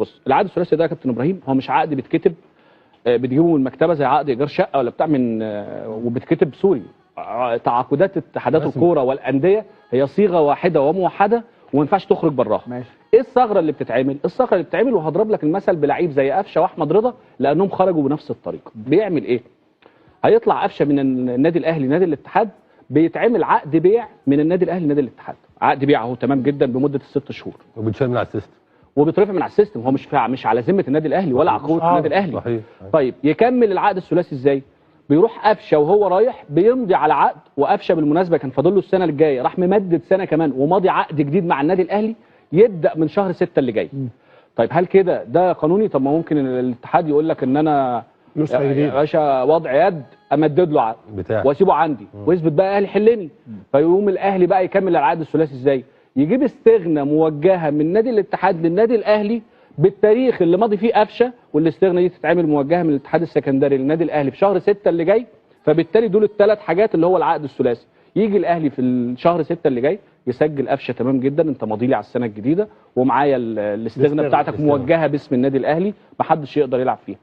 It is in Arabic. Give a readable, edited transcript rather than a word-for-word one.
بص العقد الثلاثي ده يا كابتن ابراهيم هو مش عقد بيتكتب بتجيبه من المكتبه زي عقد ايجار شقه ولا بتاع من وبتكتب سوري. تعاقدات اتحادات الكوره والانديه هي صيغه واحده وموحده وما ينفعش تخرج براها. ماشي. ايه الثغره اللي بتتعمل؟ الثغره اللي بتتعمل وهضرب لك المثل بلعيب زي قفشه واحمد رضا لانهم خرجوا بنفس الطريقه. بيعمل ايه؟ هيطلع قفشه من النادي الاهلي نادي الاتحاد، بيتعمل عقد بيع من النادي الاهلي نادي الاتحاد، عقد بيع اهو تمام جدا بمده ال6 شهور. وبيتشال من على السيستم. وبيترفع من على السيستم، هو مش على ذمه النادي الاهلي ولا عقوبه النادي الاهلي. صحيح. طيب يكمل العقد الثلاثي ازاي؟ بيروح قفشه وهو رايح بيمضي على عقد، وقفشه بالمناسبه كان فاضل له السنه الجايه راح ممدد سنه كمان وماضي عقد جديد مع النادي الاهلي يبدا من شهر 6 اللي جاي. طيب هل كده ده قانوني؟ طب ما ممكن الاتحاد يقول لك ان انا يا باشا وضع يد امدد له عقد بتاعي واسيبه عندي ويثبت بقى اهلي حلني. فيقوم الاهلي بقى يكمل العقد الثلاثي ازاي؟ يجيب استغنى موجهه من نادي الاتحاد للنادي الاهلي بالتاريخ اللي ماضي فيه قفشه، والاستغنى دي تتعمل موجهه من الاتحاد السكندري للنادي الاهلي في شهر 6 اللي جاي. فبالتالي دول الثلاث حاجات اللي هو العقد الثلاثي. يجي الاهلي في الشهر 6 اللي جاي يسجل قفشه تمام جدا، انت ماضي لي على السنه الجديده ومعايا الاستغنى بتاعتك موجهه باسم النادي الاهلي، محدش يقدر يلعب فيها.